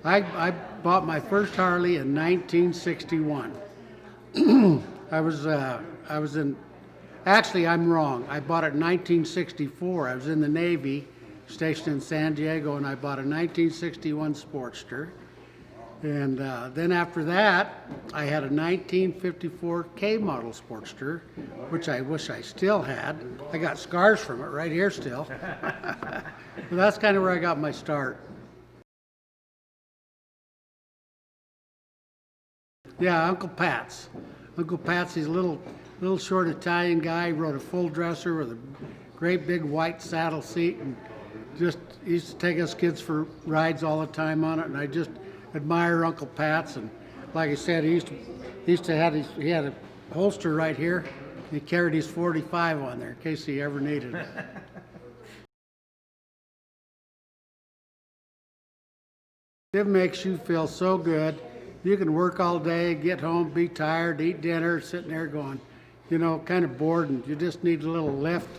I bought my first Harley in 1961. I was in, actually, I'm wrong. I bought it in 1964. I was in the Navy, stationed in San Diego, and I bought a 1961 Sportster. And then after that, I had a 1954 K model Sportster, which I wish I still had. I got scars from it right here still. But that's kind of where I got my start. Yeah, Uncle Pat's. Uncle Pat's, he's a little short Italian guy. He rode a full dresser with a great big white saddle seat, and just he used to take us kids for rides all the time on it. And I just admire Uncle Pat's. And like I said, he had a holster right here. He carried his 45 on there in case he ever needed it. It makes you feel so good. You can work all day, get home, be tired, eat dinner, sitting there going, kind of bored, and you just need a little lift.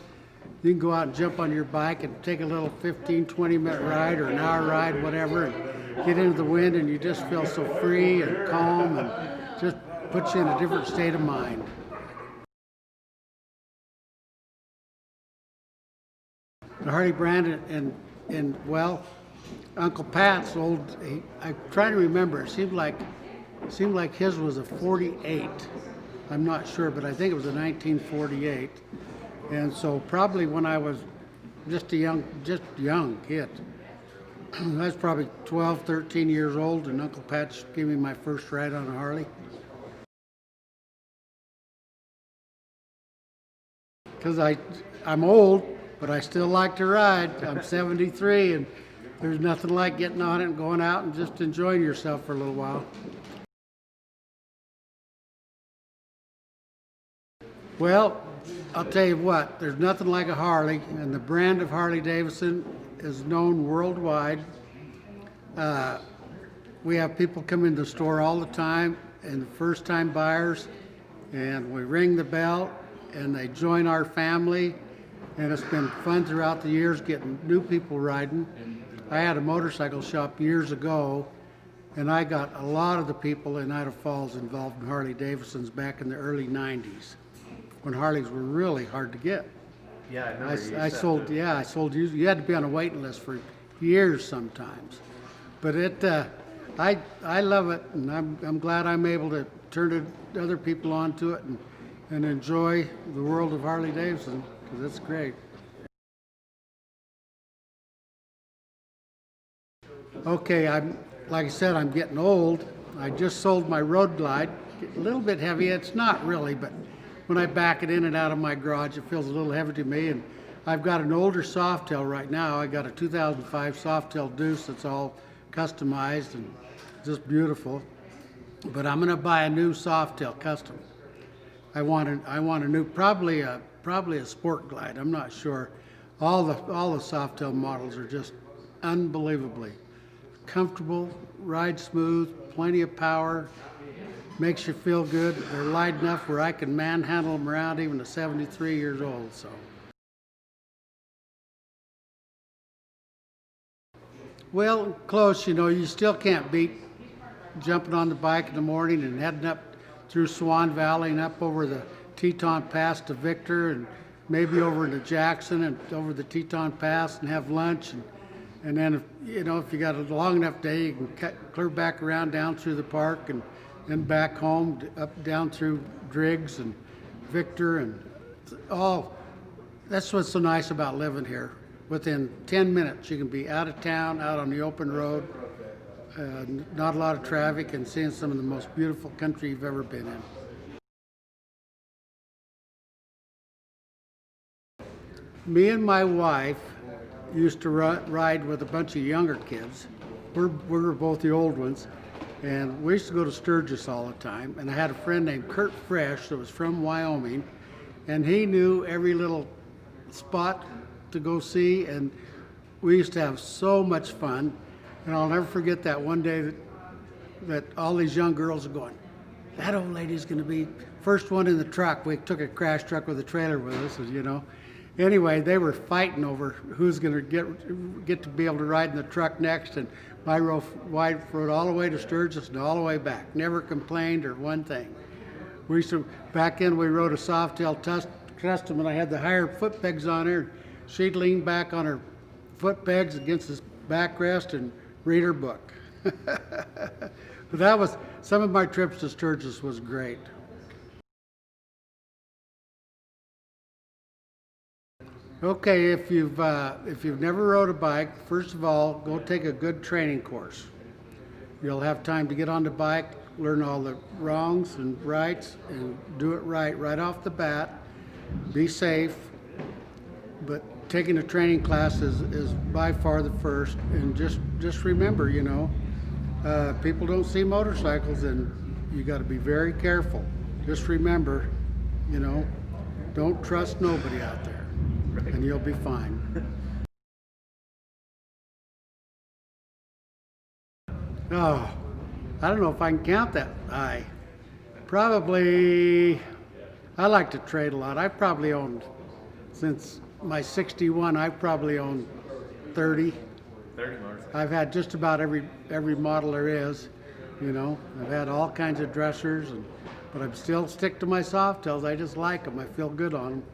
You can go out and jump on your bike and take a little 15, 20-minute ride or an hour ride, whatever, and get into the wind, and you just feel so free and calm, and just puts you in a different state of mind. The Harley brand, and well, Uncle Pat's I'm trying to remember. It seemed like his was a 48. I'm not sure, but I think it was a 1948. And so probably when I was just a young kid, I was probably 12, 13 years old, and Uncle Pat gave me my first ride on a Harley. Because I'm old, but I still like to ride. I'm 73, and there's nothing like getting on it and going out and just enjoying yourself for a little while. Well, I'll tell you what, there's nothing like a Harley, and the brand of Harley Davidson is known worldwide. We have people come into the store all the time, and first-time buyers, and we ring the bell, and they join our family, and it's been fun throughout the years getting new people riding. I had a motorcycle shop years ago, and I got a lot of the people in Idaho Falls involved in Harley Davidsons back in the early 90s, when Harleys were really hard to get. Yeah, I remember I sold used. You had to be on a waiting list for years sometimes. But I love it, and I'm glad I'm able to turn other people onto it and enjoy the world of Harley Davidson, because it's great. Okay, like I said, I'm getting old. I just sold my Road Glide. A little bit heavy. It's not really, but when I back it in and out of my garage, it feels a little heavy to me. And I've got an older Softail right now. I got a 2005 Softail Deuce that's all customized and just beautiful. But I'm going to buy a new Softail custom. I want a new, probably a Sport Glide. I'm not sure. All the Softail models are just unbelievably comfortable, ride smooth, plenty of power, makes you feel good. They're light enough where I can manhandle them around even at 73 years old. So, well, close. You still can't beat jumping on the bike in the morning and heading up through Swan Valley and up over the Teton Pass to Victor, and maybe over into Jackson and over the Teton Pass and have lunch, and then if you got a long enough day, you can clear back around down through the park and then back home up down through Driggs and Victor and all. That's what's so nice about living here. Within 10 minutes, you can be out of town, out on the open road, not a lot of traffic, and seeing some of the most beautiful country you've ever been in. Me and my wife used to ride with a bunch of younger kids. We were both the old ones, and we used to go to Sturgis all the time. And I had a friend named Kurt Fresh that was from Wyoming, and he knew every little spot to go see, and we used to have so much fun. And I'll never forget that one day that all these young girls are going, that old lady's going to be first one in the truck. We took a crash truck with a trailer with us, Anyway, they were fighting over who's going to get to be able to ride in the truck next, and wife rode all the way to Sturgis and all the way back. Never complained or one thing. We used to, back then we rode a Softail Custom and I had the higher foot pegs on her. She'd lean back on her foot pegs against the backrest and read her book. But that was, some of my trips to Sturgis was great. Okay, if you've never rode a bike, first of all, go take a good training course. You'll have time to get on the bike, learn all the wrongs and rights, and do it right off the bat. Be safe, but taking a training class is by far the first. And just remember, you know, people don't see motorcycles, and you got to be very careful. Just remember, you know, don't trust nobody out there, and you'll be fine. Oh, I don't know if I can count that high. Probably, I like to trade a lot. I've probably owned, since my 61, I've probably owned 30. 30 motorcycles. I've had just about every model there is, you know. I've had all kinds of dressers, but I'm still stick to my Softails. I just like them. I feel good on them.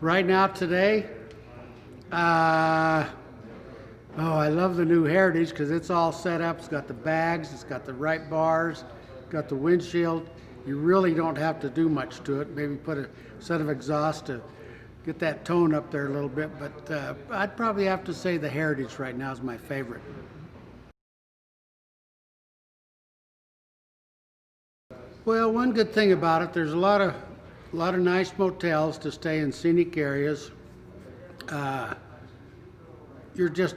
Right now, today, oh, I love the new Heritage because it's all set up. It's got the bags, it's got the right bars, got the windshield. You really don't have to do much to it. Maybe put a set of exhaust to get that tone up there a little bit, but I'd probably have to say the Heritage right now is my favorite. Well, one good thing about it, there's a lot of nice motels to stay in scenic areas. You're just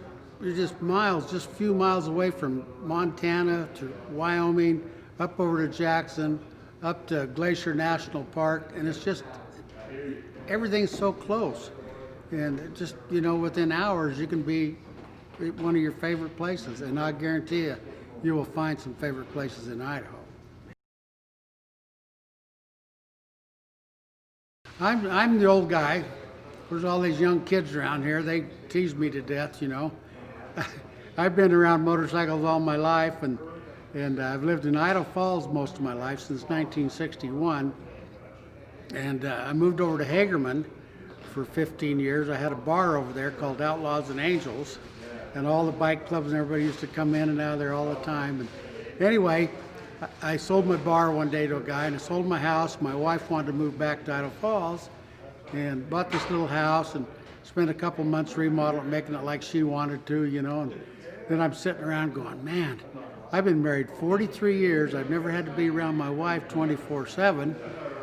miles, just a few miles away from Montana to Wyoming, up over to Jackson, up to Glacier National Park, and it's just, everything's so close. And it just, you know, within hours you can be at one of your favorite places, and I guarantee you, you will find some favorite places in Idaho. I'm the old guy. There's all these young kids around here. They tease me to death, you know. I've been around motorcycles all my life, and I've lived in Idaho Falls most of my life since 1961. And I moved over to Hagerman for 15 years. I had a bar over there called Outlaws and Angels, and all the bike clubs and everybody used to come in and out of there all the time. And anyway, I sold my bar one day to a guy, and I sold my house. My wife wanted to move back to Idaho Falls, and bought this little house and spent a couple months remodeling, making it like she wanted to, you know. And then I'm sitting around going, man, I've been married 43 years. I've never had to be around my wife 24/7.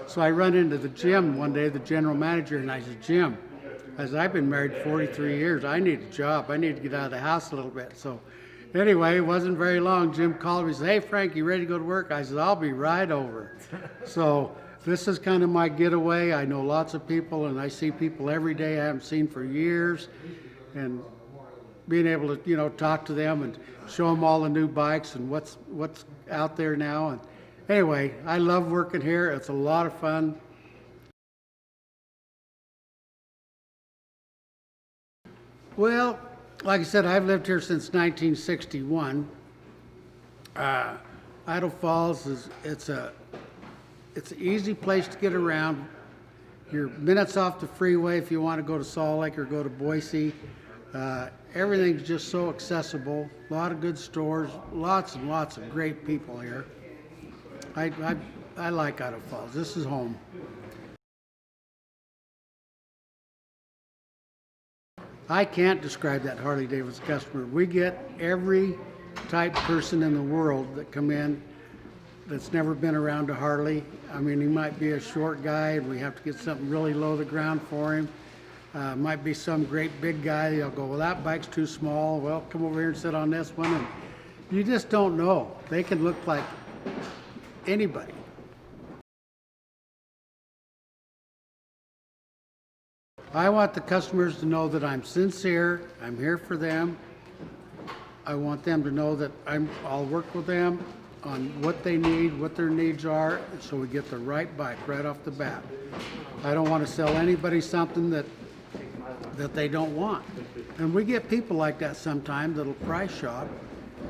So I run into the Jim one day, the general manager, and I said, Jim, I said, I've been married 43 years. I need a job. I need to get out of the house a little bit. So anyway, it wasn't very long. Jim called me and said, hey, Frank, you ready to go to work? I said, I'll be right over. So this is kind of my getaway. I know lots of people, and I see people every day I haven't seen for years. And being able to, you know, talk to them and show them all the new bikes and what's out there now. And anyway, I love working here. It's a lot of fun. Well, like I said, I've lived here since 1961. Idaho Falls it's an easy place to get around. You're minutes off the freeway if you want to go to Salt Lake or go to Boise. Everything's just so accessible. A lot of good stores, lots and lots of great people here. I like Idaho Falls. This is home. I can't describe that Harley-Davidson customer. We get every type person in the world that come in that's never been around a Harley. I mean, he might be a short guy and we have to get something really low to the ground for him. Might be some great big guy. They'll go, well, that bike's too small. Well, come over here and sit on this one. And you just don't know. They can look like anybody. I want the customers to know that I'm sincere. I'm here for them. I want them to know that I'll work with them on what they need, what their needs are, so we get the right bike right off the bat. I don't want to sell anybody something that that they don't want. And we get people like that sometimes that'll price shop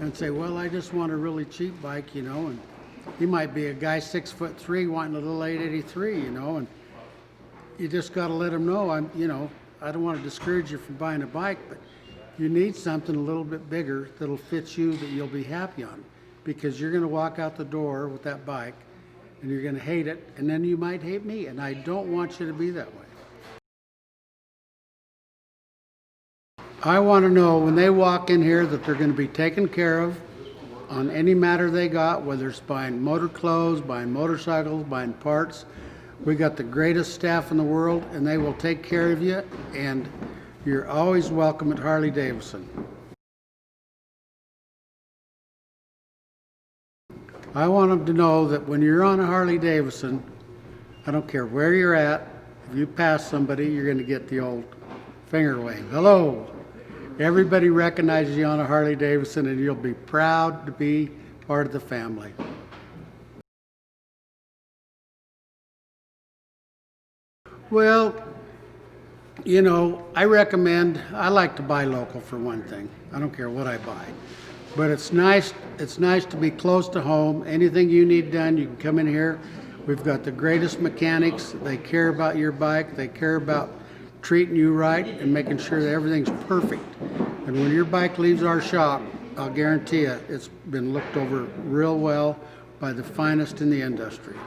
and say, well, I just want a really cheap bike, and he might be a guy 6'3" wanting a little 883, and you just got to let him know, I don't want to discourage you from buying a bike, but you need something a little bit bigger that'll fit you, that you'll be happy on, because you're going to walk out the door with that bike and you're going to hate it, and then you might hate me, and I don't want you to be that way. I want to know when they walk in here that they're going to be taken care of on any matter they got, whether it's buying motor clothes, buying motorcycles, buying parts. We got the greatest staff in the world, and they will take care of you, and you're always welcome at Harley Davidson. I want them to know that when you're on a Harley Davidson, I don't care where you're at, if you pass somebody, you're going to get the old finger wave. Hello. Everybody recognizes you on a Harley Davidson, and you'll be proud to be part of the family. Well, I like to buy local for one thing. I don't care what I buy. But it's nice to be close to home. Anything you need done, you can come in here. We've got the greatest mechanics. They care about your bike. They care about treating you right and making sure that everything's perfect. And when your bike leaves our shop, I'll guarantee you it's been looked over real well by the finest in the industry.